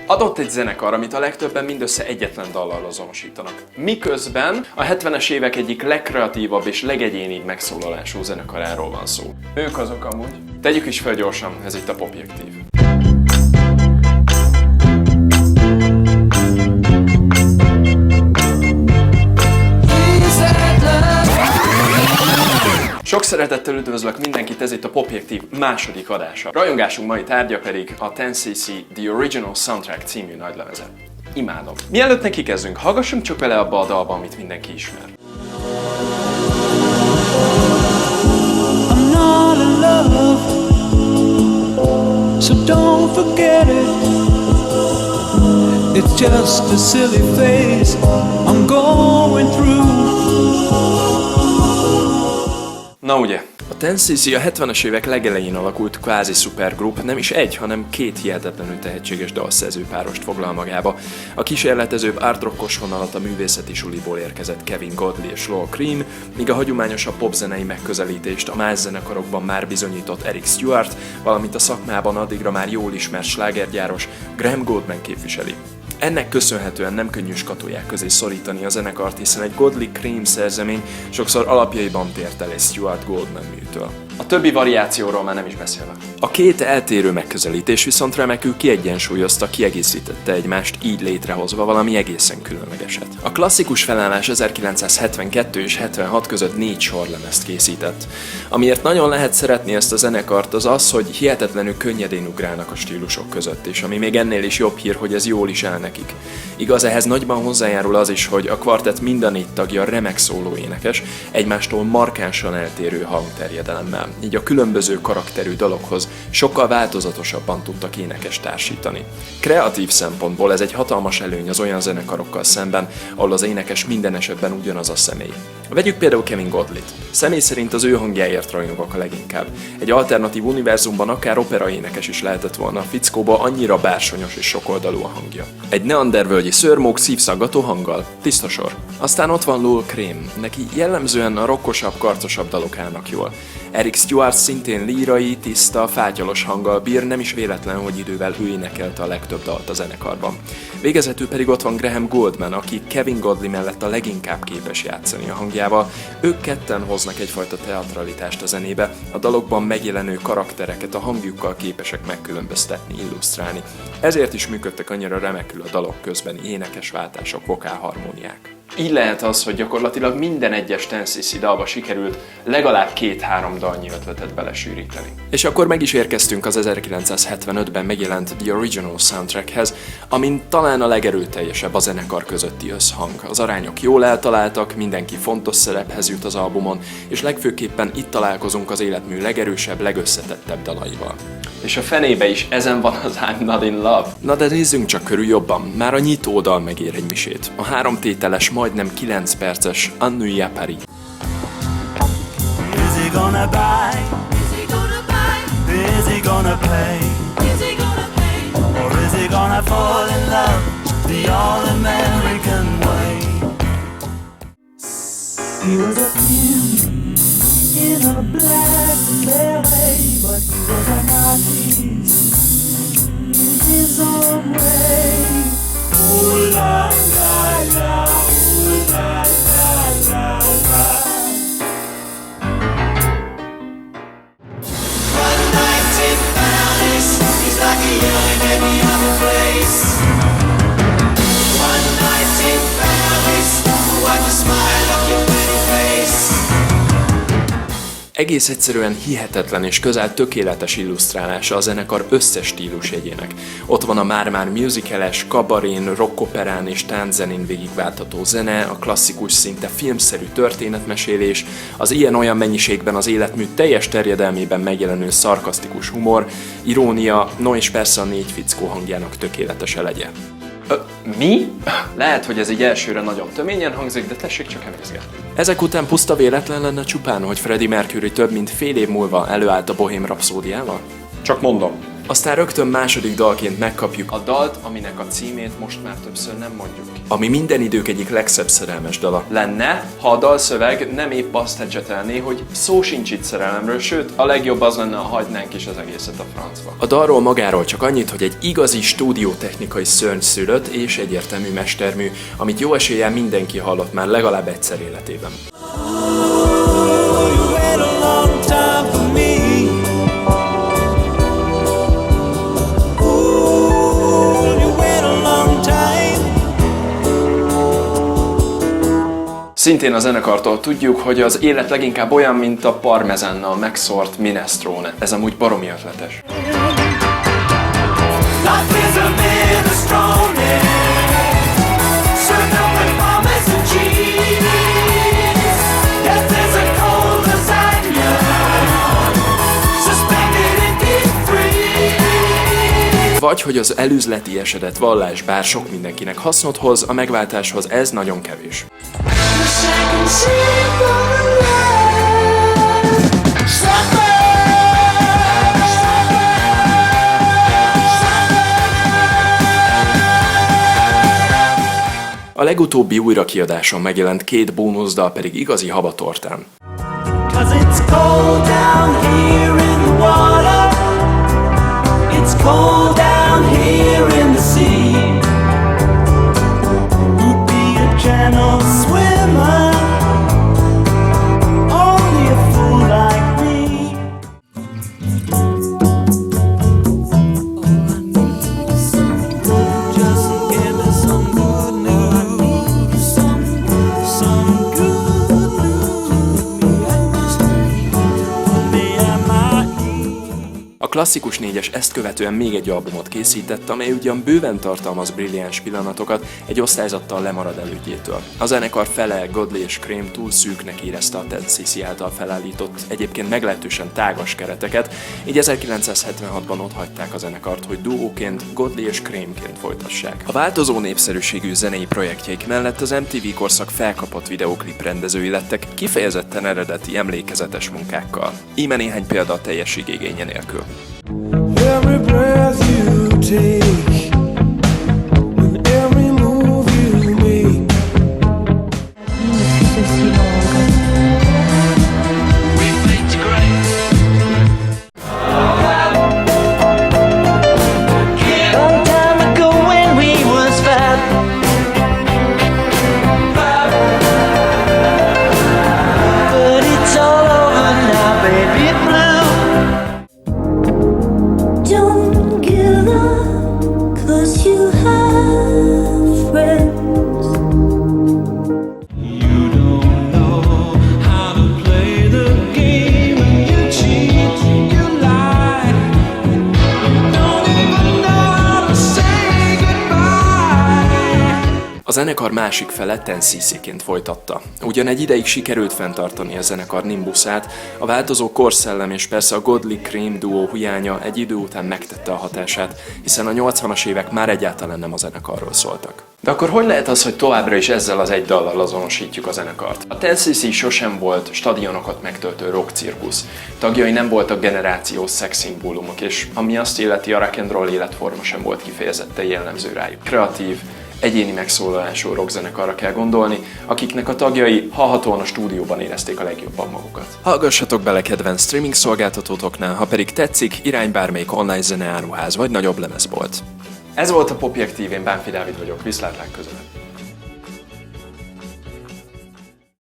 Adott egy zenekar, amit a legtöbben mindössze egyetlen dallal azonosítanak. Miközben a 70-es évek egyik legkreatívabb és legegyénibb megszólalású zenekaráról van szó. Ők azok amúgy. Tegyük is fel gyorsan, ez itt a Popjektív. Sok szeretettel üdvözlök mindenkit, ez itt a Popjektív második adása. Rajongásunk mai tárgya pedig a 10cc The Original Soundtrack című nagylemeze. Imádom. Mielőtt neki kezdünk, hallgassunk csak bele abba a dalba, amit mindenki ismer. I'm not in love, so don't forget it. It's just a silly phase I'm going through. Na ugye, a 10cc a 70-es évek legelején alakult kvázi szupergrup, nem is egy, hanem két hihetetlenül tehetséges dalszerzőpárost foglal magába. A kísérletezőbb art rockos vonalat a művészeti suliból érkezett Kevin Godley és Lol Creme, míg a hagyományosabb popzenei megközelítést a más zenekarokban már bizonyított Eric Stewart, valamint a szakmában addigra már jól ismert slágergyáros Graham Gouldman képviseli. Ennek köszönhetően nem könnyű skatóják közé szorítani a zenekart, hiszen egy Godley-Creme szerzemény sokszor alapjaiban tért el egy Stewart Goldman műtől. A többi variációról már nem is beszélve. A két eltérő megközelítés viszont remekül kiegyensúlyozta, kiegészítette egymást, így létrehozva valami egészen különlegeset. A klasszikus felállás 1972 és 76 között 4 sorlemezt készített. Amiért nagyon lehet szeretni ezt a zenekart, az az, hogy hihetetlenül könnyedén ugrálnak a stílusok között, és ami még ennél is jobb hír, hogy ez jól is áll nekik. Igaz, ehhez nagyban hozzájárul az is, hogy a kvartett mind a 4 tagja remek szólóénekes, egymástól markánsan eltérő hangterjedelemmel, így a különböző karakterű dalokhoz sokkal változatosabban tudtak énekes társítani. Kreatív szempontból ez egy hatalmas előny az olyan zenekarokkal szemben, ahol az énekes minden esetben ugyanaz a személy. Vegyük például Kevin Godleyt. Személy szerint az ő hangjáért rajongok a leginkább. Egy alternatív univerzumban akár operaénekes is lehetett volna, a fickóba annyira bársonyos és sokoldalú a hangja. Egy neandervölgyi szőrmók szívszaggató hanggal. Tiszta sor. Aztán ott van Lol Creme. Neki jellemzően a rockosabb, karcosabb dalok állnak jól. Eric Stewart szintén lírai, tiszta, fátyolos hanggal bír, nem is véletlen, hogy idővel ő énekelte a legtöbb dalt a zenekarban. Végezetül pedig ott van Graham Gouldman, aki Kevin Godley mellett a leginkább képes játszani a hangjával. Ők ketten hoznak egyfajta teatralitást a zenébe, a dalokban megjelenő karaktereket a hangjukkal képesek megkülönböztetni, illusztrálni. Ezért is működtek annyira remekül a dalok közbeni énekesváltások, vokálharmóniák. Így lehet az, hogy gyakorlatilag minden egyes 10cc dalba sikerült legalább 2-3 dalnyi ötletet belesűríteni. És akkor meg is érkeztünk az 1975-ben megjelent The Original Soundtrackhez, amin talán a legerőteljesebb a zenekar közötti összhang. Az arányok jól eltaláltak, mindenki fontos szerephez jut az albumon, és legfőképpen itt találkozunk az életmű legerősebb, legösszetettebb dalaival. És a fenébe is ezen van az I'm Not In Love. Na de nézzünk csak körül jobban, már a nyitódal megér egy misét. A 3 tételes, majdnem 9 perces Ennui à Paris. Is he gonna buy? Is he gonna buy? Is he gonna pay? Is he gonna pay? Or is he gonna fall in love the all-American way? He was a pimp in a Blackberry, but he was an artist in his own way. Ooh la la la, ooh la la la la. One night in Paris is like a year in any other place. One night in Paris, what a smile on your pretty face. Egész egyszerűen hihetetlen és közel tökéletes illusztrálása a zenekar összes stílusjegyének. Ott van a már-már musicales, kabarén, rockoperán és tánczenén végigváltható zene, a klasszikus, szinte filmszerű történetmesélés, az ilyen-olyan mennyiségben az életmű teljes terjedelmében megjelenő szarkasztikus humor, irónia, no és persze a 4 fickó hangjának tökéletes elegye. Mi? Lehet, hogy ez így elsőre nagyon töményen hangzik, de tessék csak emlékezgetni. Ezek után puszta véletlen lenne csupán, hogy Freddie Mercury több mint fél év múlva előállt a Bohém Rhapsódiával? Csak mondom. Aztán rögtön második dalként megkapjuk a dalt, aminek a címét most már többször nem mondjuk ki. Ami minden idők egyik legszebb szerelmes dala lenne, ha a dalszöveg nem épp azt ecsetelné, hogy szó sincs itt szerelemről, sőt, a legjobb az lenne, ha hagynánk is az egészet a francba. A dalról magáról csak annyit, hogy egy igazi stúdiótechnikai szörny szülött és egyértelmű mestermű, amit jó eséllyel mindenki hallott már legalább egyszer életében. Szintén a zenekartól tudjuk, hogy az élet leginkább olyan, mint a parmezánnal megszórt minestrone. Ez amúgy baromi ötletes. Vagy hogy az elüzleti esedett vallás bár sok mindenkinek hasznot hoz, a megváltáshoz ez nagyon kevés. A legutóbbi újrakiadáson megjelent 2 bónuszdal pedig igazi havatortán. A klasszikus 4-es ezt követően még egy albumot készített, amely ugyan bőven tartalmaz brilliáns pillanatokat egy osztályzattal lemarad elődjétől. A zenekar fele, Godley és Creme túl szűknek érezte a Ted Cichy által felállított, egyébként meglehetősen tágas kereteket, így 1976-ban otthagyták a zenekart, hogy duóként, Godley és Creme-ként folytassák. A változó népszerűségű zenei projektjeik mellett az MTV korszak felkapott videóklip rendezői lettek, kifejezetten eredeti, emlékezetes munkákkal. Íme néhány példa a teljesség igénye nélkül. Every breath you take and every move you make. Long time ago when we was five, but it's all over now, baby blue. Don't give up, 'cause you have friends. You don't know how to play the game, and you cheat, you lie. You don't even know how to say goodbye. A zenekar másik fele Ten Cichy-ként folytatta. Ugyan egy ideig sikerült fenntartani a zenekar nimbuszát, a változó korszellem és persze a Godley-Creme duó hiánya egy idő után megtette a hatását, hiszen a 80-as évek már egyáltalán nem a zenekarról szóltak. De akkor hogy lehet az, hogy továbbra is ezzel az egy dallal azonosítjuk a zenekart? A Ten Cichy sosem volt stadionokat megtöltő rockcirkusz. Tagjai nem voltak generációs szexszimbólumok, és ami azt illeti, a rock and roll életforma sem volt kifejezetten jellemző rájuk. Kreatív, egyéni megszólalású rockzenekarra kell gondolni, akiknek a tagjai hallhatóan a stúdióban érezték a legjobban magukat. Hallgassatok bele kedvenc streaming szolgáltatótoknál, ha pedig tetszik, irány bármelyik online zeneáruház vagy nagyobb lemezbolt. Ez volt a Popjek TV-n, Bánfi Dávid vagyok, viszlát legközelebb.